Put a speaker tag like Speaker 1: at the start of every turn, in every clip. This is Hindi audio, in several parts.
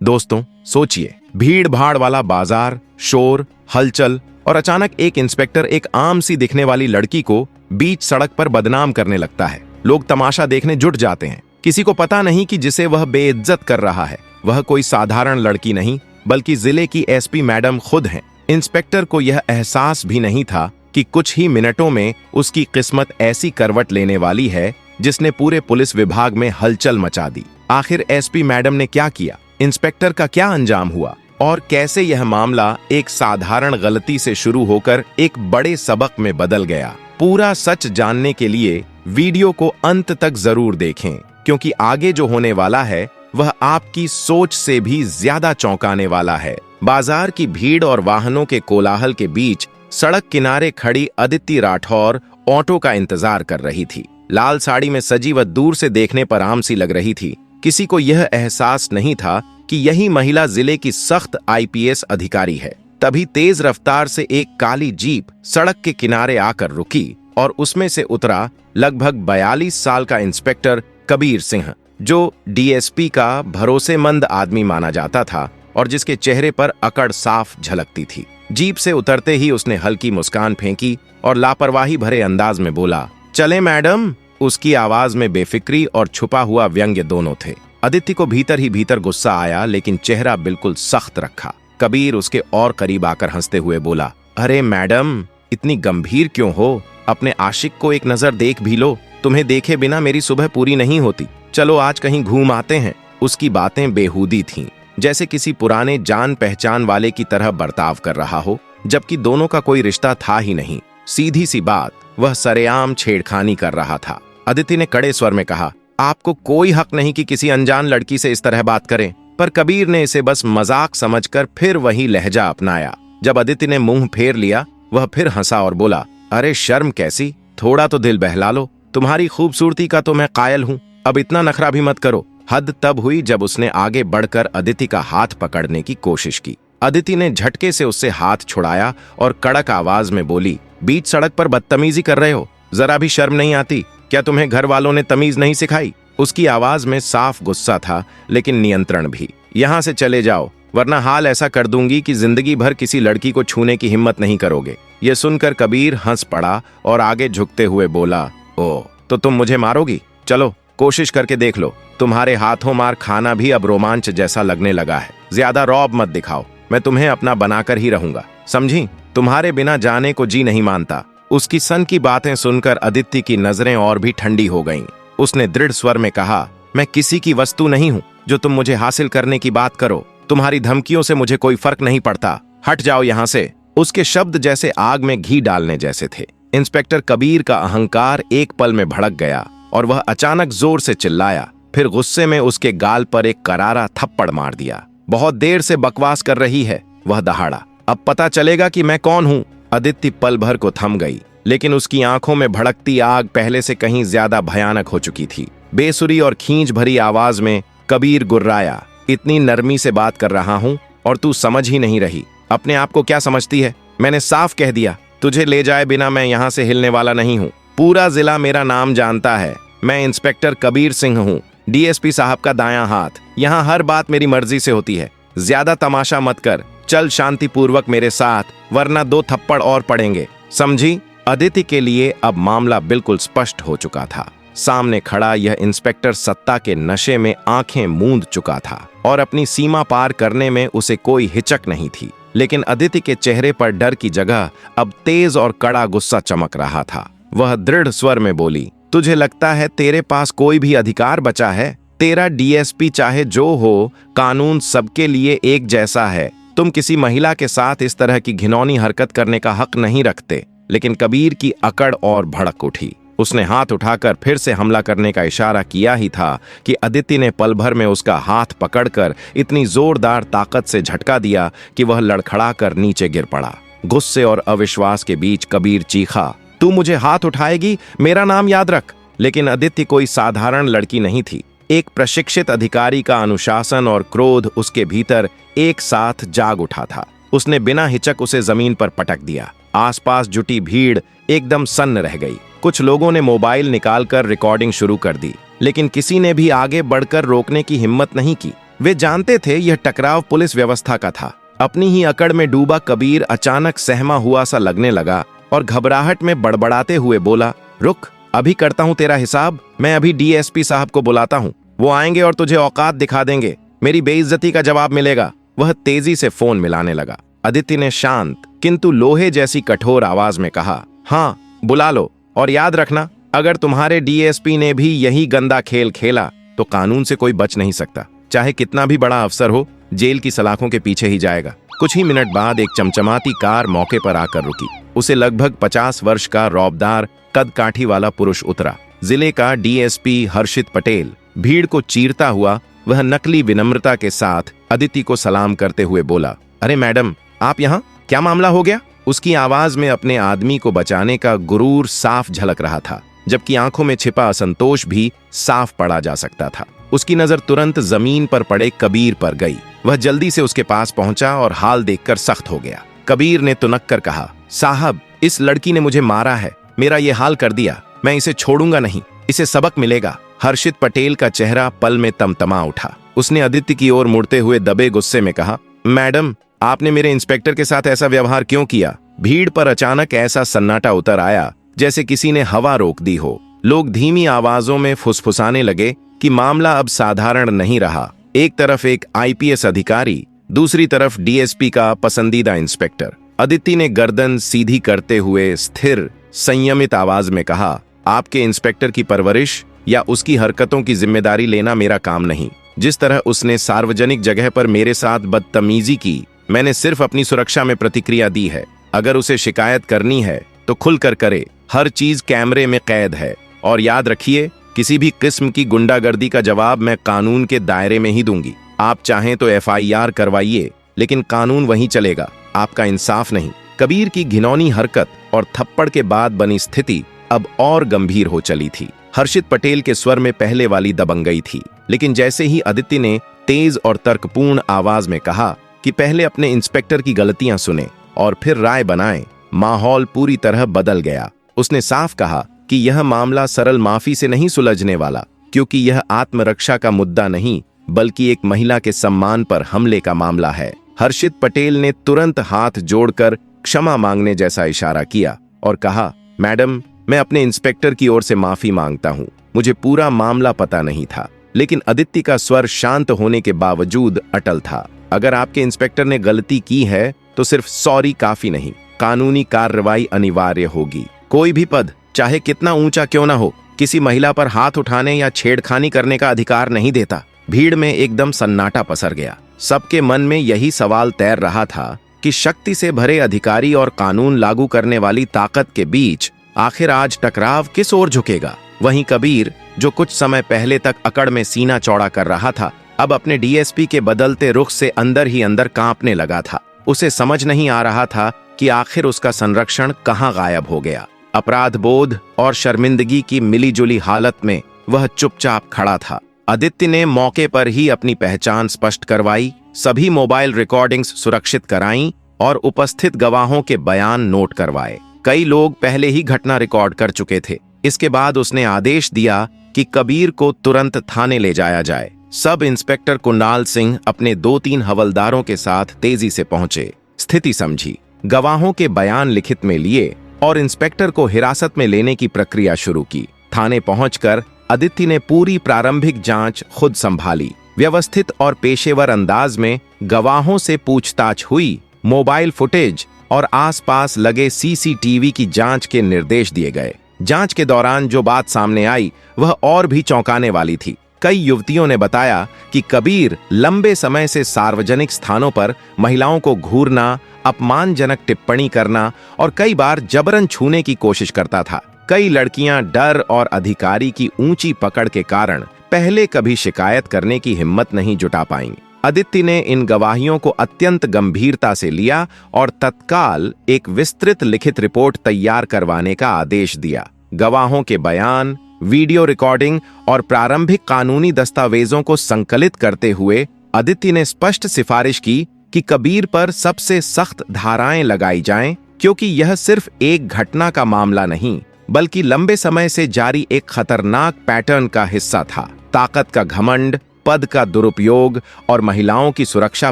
Speaker 1: दोस्तों सोचिए, भीड़ भाड़ वाला बाजार, शोर, हलचल और अचानक एक इंस्पेक्टर एक आम सी दिखने वाली लड़की को बीच सड़क पर बदनाम करने लगता है। लोग तमाशा देखने जुट जाते हैं। किसी को पता नहीं कि जिसे वह बेइज्जत कर रहा है वह कोई साधारण लड़की नहीं बल्कि जिले की एसपी मैडम खुद हैं। इंस्पेक्टर को यह एहसास भी नहीं था कि कुछ ही मिनटों में उसकी किस्मत ऐसी करवट लेने वाली है जिसने पूरे पुलिस विभाग में हलचल मचा दी। आखिर एसपी मैडम ने क्या किया, इंस्पेक्टर का क्या अंजाम हुआ और कैसे यह मामला एक साधारण गलती से शुरू होकर एक बड़े सबक में बदल गया। पूरा सच जानने के लिए वीडियो को अंत तक जरूर देखें, क्योंकि आगे जो होने वाला है वह आपकी सोच से भी ज्यादा चौंकाने वाला है। बाजार की भीड़ और वाहनों के कोलाहल के बीच सड़क किनारे खड़ी अदिति राठौर ऑटो का इंतजार कर रही थी। लाल साड़ी में सजी वह दूर से देखने पर आम सी लग रही थी। किसी को यह एहसास नहीं था कि यही महिला जिले की सख्त आईपीएस अधिकारी है। तभी तेज रफ्तार से एक काली जीप सड़क के किनारे आकर रुकी और उसमें से उतरा लगभग 42 साल का इंस्पेक्टर कबीर सिंह, जो डीएसपी का भरोसेमंद आदमी माना जाता था और जिसके चेहरे पर अकड़ साफ झलकती थी। जीप से उतरते ही उसने हल्की मुस्कान फेंकी और लापरवाही भरे अंदाज में बोला, चले मैडम। उसकी आवाज में बेफिक्री और छुपा हुआ व्यंग्य दोनों थे। अदिति को भीतर ही भीतर गुस्सा आया, लेकिन चेहरा बिल्कुल सख्त रखा। कबीर उसके और करीब आकर हंसते हुए बोला, अरे मैडम, इतनी गंभीर क्यों हो? अपने आशिक को एक नजर देख भी लो। तुम्हें देखे बिना मेरी सुबह पूरी नहीं होती। चलो आज कहीं घूम आते हैं। उसकी बातें बेहूदी थीं, जैसे किसी पुराने जान पहचान वाले की तरह बर्ताव कर रहा हो, जबकि दोनों का कोई रिश्ता था ही नहीं। सीधी सी बात, वह सरेआम छेड़खानी कर रहा था। अदिति ने कड़े स्वर में कहा, आपको कोई हक नहीं कि किसी अनजान लड़की से इस तरह बात करें। पर कबीर ने इसे बस मजाक समझकर फिर वही लहजा अपनाया। जब अदिति ने मुंह फेर लिया, वह फिर हंसा और बोला, अरे शर्म कैसी, थोड़ा तो दिल बहला लो। तुम्हारी खूबसूरती का तो मैं कायल हूं, अब इतना नखरा भी मत करो। हद तब हुई जब उसने आगे बढ़कर अदिति का हाथ पकड़ने की कोशिश की। अदिति ने झटके से उससे हाथ छुड़ाया और कड़क आवाज में बोली, बीच सड़क पर बदतमीजी कर रहे हो, जरा भी शर्म नहीं आती? क्या तुम्हें घर वालों ने तमीज नहीं सिखाई? उसकी आवाज में साफ गुस्सा था, लेकिन नियंत्रण भी। यहां से चले जाओ, वरना हाल ऐसा कर दूंगी कि जिंदगी भर किसी लड़की को छूने की हिम्मत नहीं करोगे। यह सुनकर कबीर हंस पड़ा और आगे झुकते हुए बोला, ओ तो तुम मुझे मारोगी? चलो कोशिश करके देख लो। तुम्हारे हाथों मार खाना भी अब रोमांच जैसा लगने लगा है। ज्यादा रौब मत दिखाओ, मैं तुम्हें अपना बनाकर ही रहूंगा, समझी? तुम्हारे बिना जाने को जी नहीं मानता। उसकी सन की बातें सुनकर अदिति की नजरें और भी ठंडी हो गईं। उसने दृढ़ स्वर में कहा, मैं किसी की वस्तु नहीं हूं जो तुम मुझे हासिल करने की बात करो। तुम्हारी धमकियों से मुझे कोई फर्क नहीं पड़ता। हट जाओ यहां से। उसके शब्द जैसे आग में घी डालने जैसे थे। इंस्पेक्टर कबीर का अहंकार एक पल में भड़क गया और वह अचानक जोर से चिल्लाया। फिर गुस्से में उसके गाल पर एक करारा थप्पड़ मार दिया। बहुत देर से बकवास कर रही है, वह दहाड़ा। अब पता चलेगा कि मैं कौन हूं। अदिति पल भर को थम गई, लेकिन उसकी आंखों में भड़कती आग पहले से कहीं ज्यादा भयानक हो चुकी थी। बेसुरी और खींच भरी आवाज में कबीर गुर्राया, इतनी नरमी से बात कर रहा हूं और तू समझ ही नहीं रही। अपने आप को क्या समझती है? मैंने साफ कह दिया, तुझे ले जाए बिना मैं यहां से हिलने वाला नहीं हूं। पूरा जिला मेरा नाम जानता है। मैं इंस्पेक्टर कबीर सिंह हूं, डीएसपी साहब का दायां हाथ। यहां हर बात मेरी मर्जी से होती है। ज्यादा तमाशा मत कर, चल शांतिपूर्वक मेरे साथ, वरना 2 थप्पड़ और पड़ेंगे, समझी? अदिति के लिए अब मामला बिल्कुल स्पष्ट हो चुका था। सामने खड़ा यह इंस्पेक्टर सत्ता के नशे में आंखें मूंद चुका था और अपनी सीमा पार करने में उसे कोई हिचक नहीं थी। लेकिन अदिति के चेहरे पर डर की जगह अब तेज और कड़ा गुस्सा चमक रहा था। वह दृढ़ स्वर में बोली, तुझे लगता है तेरे पास कोई भी अधिकार बचा है? तेरा डीएसपी चाहे जो हो, कानून सबके लिए एक जैसा है। तुम किसी महिला के साथ इस तरह की घिनौनी हरकत करने का हक नहीं रखते। लेकिन कबीर की अकड़ और भड़क उठी। उसने हाथ उठाकर फिर से हमला करने का इशारा किया ही था कि अदिति ने पल भर में उसका हाथ पकड़कर इतनी जोरदार ताकत से झटका दिया कि वह लड़खड़ाकर नीचे गिर पड़ा। गुस्से और अविश्वास के बीच कबीर चीखा, तू मुझे हाथ उठाएगी? मेरा नाम याद रख। लेकिन अदिति कोई साधारण लड़की नहीं थी। एक प्रशिक्षित अधिकारी का अनुशासन और क्रोध उसके भीतर एक साथ जाग उठा था। उसने बिना हिचक उसे जमीन पर पटक दिया। आसपास जुटी भीड़ एकदम सन्न रह गई। कुछ लोगों ने मोबाइल निकालकर रिकॉर्डिंग शुरू कर दी, लेकिन किसी ने भी आगे बढ़कर रोकने की हिम्मत नहीं की। वे जानते थे यह टकराव पुलिस व्यवस्था का था। अपनी ही अकड़ में डूबा कबीर अचानक सहमा हुआ सा लगने लगा और घबराहट में बड़बड़ाते हुए बोला, रुक, अभी करता हूं तेरा हिसाब। मैं अभी डीएसपी साहब को बुलाता हूं, वो आएंगे और तुझे औकात दिखा देंगे। मेरी बेइज्जती का जवाब मिलेगा। वह तेजी से फोन मिलाने लगा। अदिति ने शांत किंतु लोहे जैसी कठोर आवाज में कहा, हाँ बुला लो, और याद रखना, अगर तुम्हारे डीएसपी ने भी यही गंदा खेल खेला तो कानून से कोई बच नहीं सकता। चाहे कितना भी बड़ा अफसर हो, जेल की सलाखों के पीछे ही जाएगा। कुछ ही मिनट बाद एक चमचमाती कार मौके पर आकर रुकी। उसे लगभग 50 वर्ष का रौबदार कद काठी वाला पुरुष उतरा। जिले का डीएसपी हर्षित पटेल। भीड़ को चीरता हुआ वह नकली विनम्रता के साथ अदिति को सलाम करते हुए बोला, अरे मैडम, आप यहाँ? क्या मामला हो गया? उसकी आवाज में अपने आदमी को बचाने का गुरूर साफ झलक रहा था, जबकि आंखों में छिपा असंतोष भी साफ पड़ा जा सकता था। उसकी नजर तुरंत जमीन पर पड़े कबीर पर गई। वह जल्दी से उसके पास पहुंचा और हाल देखकर सख्त हो गया। कबीर ने तुनक कर कहा, साहब, इस लड़की ने मुझे मारा है, मेरा ये हाल कर दिया। मैं इसे छोड़ूंगा नहीं, इसे सबक मिलेगा। हर्षित पटेल का चेहरा पल में तमतमा उठा। उसने अदिति की ओर मुड़ते हुए दबे गुस्से में कहा, मैडम, आपने मेरे इंस्पेक्टर के साथ ऐसा व्यवहार क्यों किया? भीड़ पर अचानक ऐसा सन्नाटा उतर आया जैसे किसी ने हवा रोक दी हो। लोग धीमी आवाजों में फुसफुसाने लगे कि मामला अब साधारण नहीं रहा। एक तरफ एक आईपीएस अधिकारी, दूसरी तरफ डीएसपी का पसंदीदा इंस्पेक्टर। अदिति ने गर्दन सीधी करते हुए स्थिर संयमित आवाज में कहा, आपके इंस्पेक्टर की परवरिश या उसकी हरकतों की जिम्मेदारी लेना मेरा काम नहीं। जिस तरह उसने सार्वजनिक जगह पर मेरे साथ बदतमीजी की, मैंने सिर्फ अपनी सुरक्षा में प्रतिक्रिया दी है। अगर उसे शिकायत करनी है तो खुलकर करे, हर चीज कैमरे में कैद है। और याद रखिए, किसी भी किस्म की गुंडागर्दी का जवाब मैं कानून के दायरे में ही दूंगी। आप चाहें तो एफआईआर करवाइए, लेकिन कानून वहीं चलेगा, आपका इंसाफ नहीं। कबीर की घिनौनी हरकत और थप्पड़ के बाद बनी स्थिति अब और गंभीर हो चली थी। हर्षित पटेल के स्वर में पहले वाली दबंगई थी, लेकिन जैसे ही अदिति ने तेज और तर्कपूर्ण आवाज में कहा कि पहले अपने इंस्पेक्टर की गलतियां सुने और फिर राय बनाएं, माहौल पूरी तरह बदल गया। उसने साफ कहा कि यह मामला सरल माफी से नहीं सुलझने वाला, क्योंकि यह आत्मरक्षा का मुद्दा नहीं, बल्कि एक महिला के सम्मान पर हमले का मामला है। हर्षित पटेल ने तुरंत हाथ जोड़कर क्षमा मांगने जैसा इशारा किया और कहा, मैडम, मैं अपने इंस्पेक्टर की ओर से माफी मांगता हूं। मुझे पूरा मामला पता नहीं था। लेकिन अदिति का स्वर शांत होने के बावजूद अटल था। अगर आपके इंस्पेक्टर ने गलती की है तो सिर्फ सॉरी काफी नहीं, कानूनी कार्रवाई अनिवार्य होगी। कोई भी पद, चाहे कितना ऊंचा क्यों ना हो, किसी महिला पर हाथ उठाने या छेड़खानी करने का अधिकार नहीं देता। भीड़ में एकदम सन्नाटा पसर गया। सबके मन में यही सवाल तैर रहा था कि शक्ति से भरे अधिकारी और कानून लागू करने वाली ताकत के बीच आखिर आज टकराव किस ओर झुकेगा। वहीं कबीर, जो कुछ समय पहले तक अकड़ में सीना चौड़ा कर रहा था, अब अपने डीएसपी के बदलते रुख से अंदर ही अंदर कांपने लगा था। उसे समझ नहीं आ रहा था कि आखिर उसका संरक्षण कहां गायब हो गया। अपराध बोध और शर्मिंदगी की मिलीजुली हालत में वह चुपचाप खड़ा था। आदित्य ने मौके पर ही अपनी पहचान स्पष्ट करवाई, सभी मोबाइल रिकॉर्डिंग्स सुरक्षित कराईं और उपस्थित गवाहों के बयान नोट करवाए। कई लोग पहले ही घटना रिकॉर्ड कर चुके थे। इसके बाद उसने आदेश दिया कि कबीर को तुरंत थाने ले जाया जाए। सब इंस्पेक्टर कुणाल सिंह अपने 2-3 हवलदारों के साथ तेजी से पहुंचे, स्थिति समझी, गवाहों के बयान लिखित में लिए और इंस्पेक्टर को हिरासत में लेने की प्रक्रिया शुरू की। थाने पहुंचकर आदित्य ने पूरी प्रारंभिक जांच खुद संभाली। व्यवस्थित और पेशेवर अंदाज में गवाहों से पूछताछ हुई, मोबाइल फुटेज और आसपास लगे सीसीटीवी की जांच के निर्देश दिए गए। जांच के दौरान जो बात सामने आई वह और भी चौंकाने वाली थी। कई युवतियों ने बताया कि कबीर लंबे समय से सार्वजनिक स्थानों पर महिलाओं को घूरना, अपमानजनक टिप्पणी करना और कई बार जबरन छूने की कोशिश करता था। कई लड़कियां डर और अधिकारी की ऊंची पकड़ के कारण पहले कभी शिकायत करने की हिम्मत नहीं जुटा पाईं। आदित्य ने इन गवाहियों को अत्यंत गंभीरता से लिया और तत्काल एक विस्तृत लिखित रिपोर्ट तैयार करवाने का आदेश दिया। गवाहों के बयान, वीडियो रिकॉर्डिंग और प्रारंभिक कानूनी दस्तावेजों को संकलित करते हुए आदित्य ने स्पष्ट सिफारिश की कि कबीर पर सबसे सख्त धाराएं लगाई जाएं, क्योंकि यह सिर्फ एक घटना का मामला नहीं, बल्कि लंबे समय से जारी एक खतरनाक पैटर्न का हिस्सा था। ताकत का घमंड, पद का दुरुपयोग और महिलाओं की सुरक्षा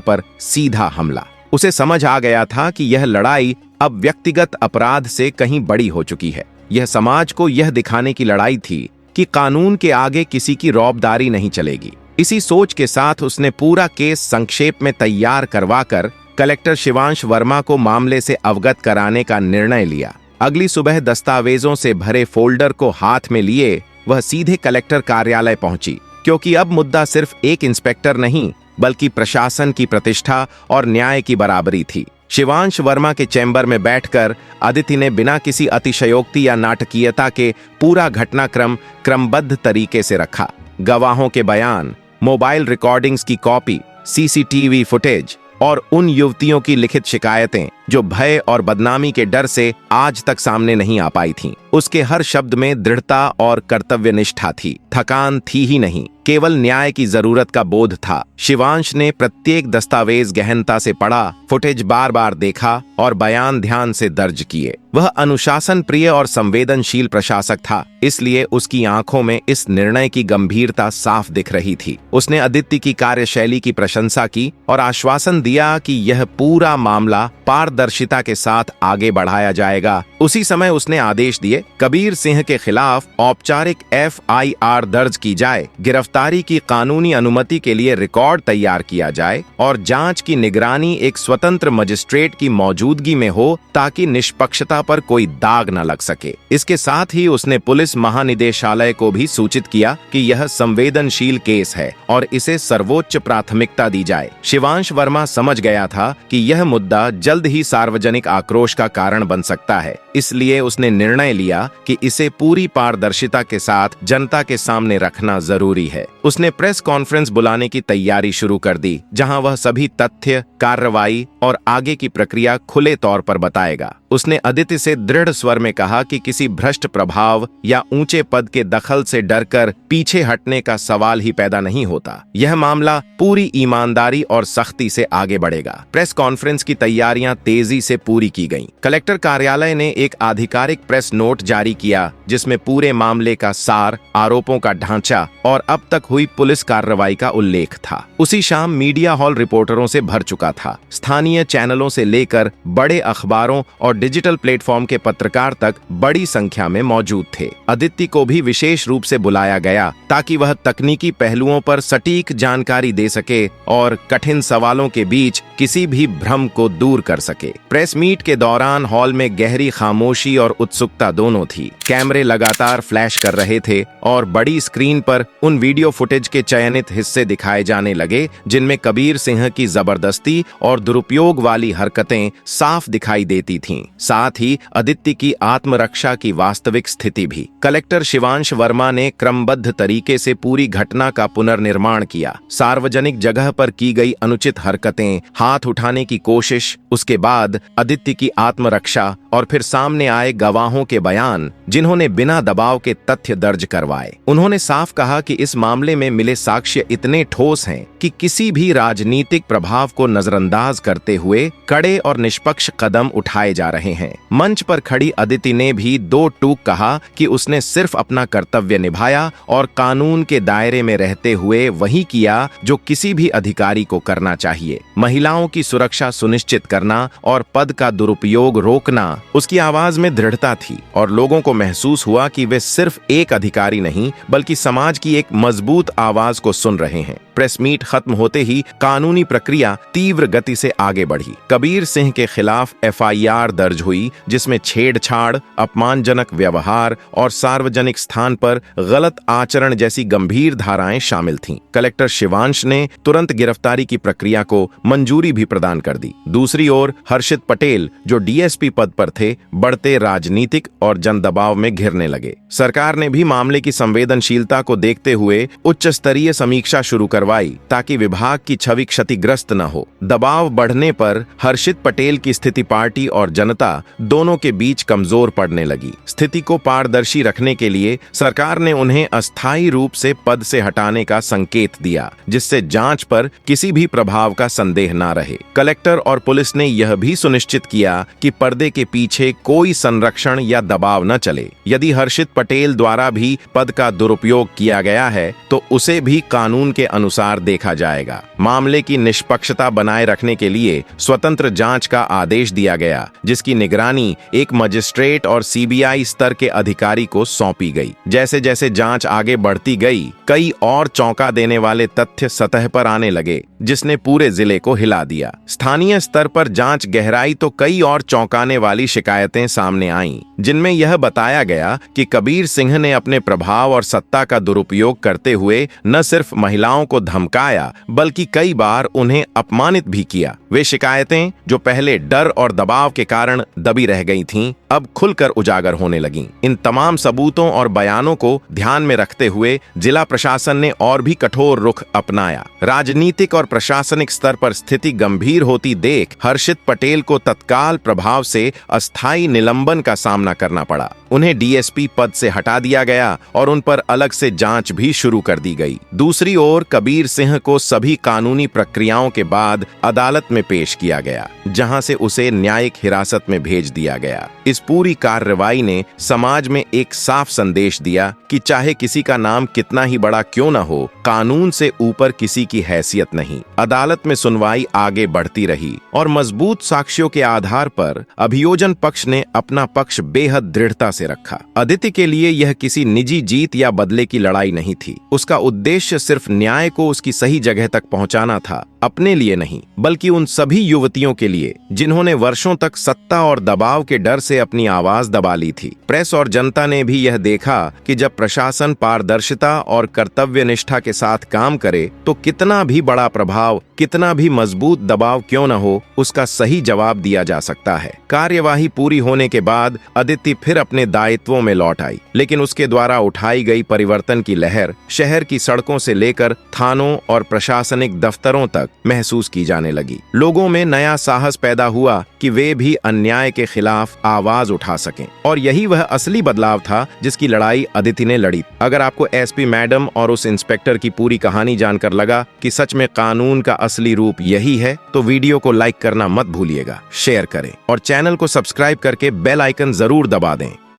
Speaker 1: पर सीधा हमला। उसे समझ आ गया था कि यह लड़ाई अब व्यक्तिगत अपराध से कहीं बड़ी हो चुकी है। यह समाज को यह दिखाने की लड़ाई थी कि कानून के आगे किसी की रौबदारी नहीं चलेगी। इसी सोच के साथ उसने पूरा केस संक्षेप में तैयार करवाकर कलेक्टर शिवांश वर्मा को मामले से अवगत कराने का निर्णय लिया। अगली सुबह दस्तावेजों से भरे फोल्डर को हाथ में लिए वह सीधे कलेक्टर कार्यालय पहुंची, क्योंकि अब मुद्दा सिर्फ एक इंस्पेक्टर नहीं बल्कि प्रशासन की प्रतिष्ठा और न्याय की बराबरी थी। शिवांश वर्मा के चैम्बर में बैठकर अदिति ने बिना किसी अतिशयोक्ति या नाटकीयता के पूरा घटनाक्रम क्रमबद्ध तरीके से रखा। गवाहों के बयान, मोबाइल रिकॉर्डिंग्स की कॉपी, सीसीटीवी फुटेज और उन युवतियों की लिखित शिकायतें जो भय और बदनामी के डर से आज तक सामने नहीं आ पाई थीं। उसके हर शब्द में दृढ़ता और कर्तव्यनिष्ठा थी। थकान थी ही नहीं, केवल न्याय की जरूरत का बोध था। शिवांश ने प्रत्येक दस्तावेज गहनता से पढ़ा, फुटेज बार बार देखा और बयान ध्यान से दर्ज किए। वह अनुशासन प्रिय और संवेदनशील प्रशासक था, इसलिए उसकी आंखों में इस निर्णय की गंभीरता साफ दिख रही थी। उसने अदिति की कार्यशैली की प्रशंसा की और आश्वासन दिया कि यह पूरा मामला पारदर्शिता के साथ आगे बढ़ाया जाएगा। उसी समय उसने आदेश दिए, कबीर सिंह के खिलाफ औपचारिक FIR दर्ज की जाए, गिरफ्तारी की कानूनी अनुमति के लिए रिकॉर्ड तैयार किया जाए और जांच की निगरानी एक स्वतंत्र मजिस्ट्रेट की मौजूदगी में हो ताकि निष्पक्षता पर कोई दाग न लग सके। इसके साथ ही उसने पुलिस महानिदेशालय को भी सूचित किया कि यह संवेदनशील केस है और इसे सर्वोच्च प्राथमिकता दी जाए। शिवांश वर्मा समझ गया था कि यह मुद्दा जल्द ही सार्वजनिक आक्रोश का कारण बन सकता है, इसलिए उसने निर्णय लिया कि इसे पूरी पारदर्शिता के साथ जनता के सामने रखना जरूरी है। उसने प्रेस कॉन्फ्रेंस बुलाने की तैयारी शुरू कर दी, जहां वह सभी तथ्य, कार्रवाई और आगे की प्रक्रिया खुले तौर पर बताएगा। उसने अदिति से दृढ़ स्वर में कहा कि किसी भ्रष्ट प्रभाव या ऊंचे पद के दखल से डरकर पीछे हटने का सवाल ही पैदा नहीं होता। यह मामला पूरी ईमानदारी और सख्ती से आगे बढ़ेगा। प्रेस कॉन्फ्रेंस की तैयारियां तेजी से पूरी की गईं। कलेक्टर कार्यालय ने एक आधिकारिक प्रेस नोट जारी किया, जिसमें पूरे मामले का सार, आरोपों का ढांचा और अब तक हुई पुलिस कार्रवाई का उल्लेख था। उसी शाम मीडिया हॉल रिपोर्टरों से भर चुका था। स्थानीय चैनलों से लेकर बड़े अखबारों और डिजिटल प्लेटफॉर्म के पत्रकार तक बड़ी संख्या में मौजूद थे। अदिति को भी विशेष रूप से बुलाया गया ताकि वह तकनीकी पहलुओं पर सटीक जानकारी दे सके और कठिन सवालों के बीच किसी भी भ्रम को दूर कर सके। प्रेस मीट के दौरान हॉल में गहरी खामोशी और उत्सुकता दोनों थी। कैमरे लगातार फ्लैश कर रहे थे और बड़ी स्क्रीन पर उन वीडियो फुटेज के चयनित हिस्से दिखाए जाने लगे जिनमें कबीर सिंह की जबरदस्ती और दुरुपयोग वाली हरकतें साफ दिखाई देती थीं। साथ ही अदिति की आत्मरक्षा की वास्तविक स्थिति भी। कलेक्टर शिवांश वर्मा ने क्रमबद्ध तरीके से पूरी घटना का पुनर्निर्माण किया। सार्वजनिक जगह पर की गई अनुचित हरकतें, हाथ उठाने की कोशिश, उसके बाद अदिति की आत्मरक्षा और फिर सामने आए गवाहों के बयान जिन्होंने बिना दबाव के तथ्य दर्ज करवाए। उन्होंने साफ कहा कि इस मामले में मिले साक्ष्य इतने ठोस हैं कि किसी भी राजनीतिक प्रभाव को नजरअंदाज करते हुए कड़े और निष्पक्ष कदम उठाए जा रहे हैं। मंच पर खड़ी अदिति ने भी दो टूक कहा कि उसने सिर्फ अपना कर्तव्य निभाया और कानून के दायरे में रहते हुए वही किया जो किसी भी अधिकारी को करना चाहिए। महिलाओं की सुरक्षा सुनिश्चित करना और पद का दुरुपयोग रोकना। उसकी आवाज में दृढ़ता थी और लोगों को महसूस हुआ कि वे सिर्फ एक अधिकारी नहीं बल्कि समाज की एक मजबूत आवाज को सुन रहे हैं। प्रेस मीट खत्म होते ही कानूनी प्रक्रिया तीव्र गति से आगे बढ़ी। कबीर सिंह के खिलाफ FIR दर्ज हुई, जिसमें छेड़छाड़, अपमानजनक व्यवहार और सार्वजनिक स्थान पर गलत आचरण जैसी गंभीर धाराएं शामिल थीं। कलेक्टर शिवांश ने तुरंत गिरफ्तारी की प्रक्रिया को मंजूरी भी प्रदान कर दी। दूसरी ओर हर्षित पटेल, जो DSP पद पर थे, बढ़ते राजनीतिक और जनदबाव में घिरने लगे। सरकार ने भी मामले की संवेदनशीलता को देखते हुए उच्च स्तरीय समीक्षा शुरू करवाई ताकि विभाग की छवि क्षतिग्रस्त न हो। दबाव बढ़ने पर हर्षित पटेल की स्थिति पार्टी और जनता दोनों के बीच कमजोर पड़ने लगी। स्थिति को पारदर्शी रखने के लिए सरकार ने उन्हें अस्थायी रूप से पद से हटाने का संकेत दिया, जिससे जांच पर किसी भी प्रभाव का संदेह न रहे। कलेक्टर और पुलिस ने यह भी सुनिश्चित किया कि पर्दे के पीछे कोई संरक्षण या दबाव न चले। यदि हर्षित पटेल द्वारा भी पद का दुरुपयोग किया गया है तो उसे भी कानून के अनुसार अनुसार देखा जाएगा। मामले की निष्पक्षता बनाए रखने के लिए स्वतंत्र जांच का आदेश दिया गया, जिसकी निगरानी एक मजिस्ट्रेट और सीबीआई स्तर के अधिकारी को सौंपी गई। जैसे जैसे जांच आगे बढ़ती गई, कई और चौंका देने वाले तथ्य सतह पर आने लगे, जिसने पूरे जिले को हिला दिया। स्थानीय स्तर पर जांच गहराई तो कई और चौंकाने वाली शिकायतें सामने आईं, जिनमें यह बताया गया कि कबीर सिंह ने अपने प्रभाव और सत्ता का दुरुपयोग करते हुए न सिर्फ महिलाओं को धमकाया, बल्कि कई बार उन्हें अपमानित भी किया। वे शिकायतें जो पहले डर और दबाव के कारण दबी रह गई थीं, अब खुलकर उजागर होने लगीं। इन तमाम सबूतों और बयानों को ध्यान में रखते हुए जिला प्रशासन ने और भी कठोर रुख अपनाया। राजनीतिक और प्रशासनिक स्तर पर स्थिति गंभीर होती देख हर्षित पटेल को तत्काल प्रभाव से अस्थायी निलंबन का सामना करना पड़ा। उन्हें डीएसपी पद से हटा दिया गया और उन पर अलग से जांच भी शुरू कर दी गई। दूसरी ओर कबीर सिंह को सभी कानूनी प्रक्रियाओं के बाद अदालत में पेश किया गया, जहां से उसे न्यायिक हिरासत में भेज दिया गया। इस पूरी कार्रवाई ने समाज में एक साफ संदेश दिया कि चाहे किसी का नाम कितना ही बड़ा क्यों न हो, कानून से ऊपर किसी की हैसियत नहीं। अदालत में सुनवाई आगे बढ़ती रही और मजबूत साक्ष्यों के आधार पर अभियोजन पक्ष ने अपना पक्ष बेहद दृढ़ता से रखा। अदिति के लिए यह किसी निजी जीत या बदले की लड़ाई नहीं थी। उसका उद्देश्य सिर्फ न्याय को उसकी सही जगह तक पहुंचाना था, अपने लिए नहीं, बल्कि उन सभी युवतियों के लिए जिन्होंने वर्षों तक सत्ता और दबाव के डर से अपनी आवाज दबा ली थी। प्रेस और जनता ने भी यह देखा कि जब प्रशासन पारदर्शिता और कर्तव्य निष्ठा के साथ काम करे तो कितना भी बड़ा प्रभाव, कितना भी मजबूत दबाव क्यों न हो, उसका सही जवाब दिया जा सकता है। कार्यवाही पूरी होने के बाद अदिति फिर अपने दायित्वों में लौट आई, लेकिन उसके द्वारा उठाई गई परिवर्तन की लहर शहर की सड़कों से लेकर थानों और प्रशासनिक दफ्तरों तक महसूस की जाने लगी। लोगों में नया साहस पैदा हुआ कि वे भी अन्याय के खिलाफ आवाज उठा सकें, और यही वह असली बदलाव था जिसकी लड़ाई अदिति ने लड़ी। अगर आपको एसपी मैडम और उस इंस्पेक्टर की पूरी कहानी जानकर लगा कि सच में कानून का असली रूप यही है, तो वीडियो को लाइक करना मत भूलिएगा, शेयर करें और चैनल को सब्सक्राइब करके बेल आइकन जरूर दबा दें।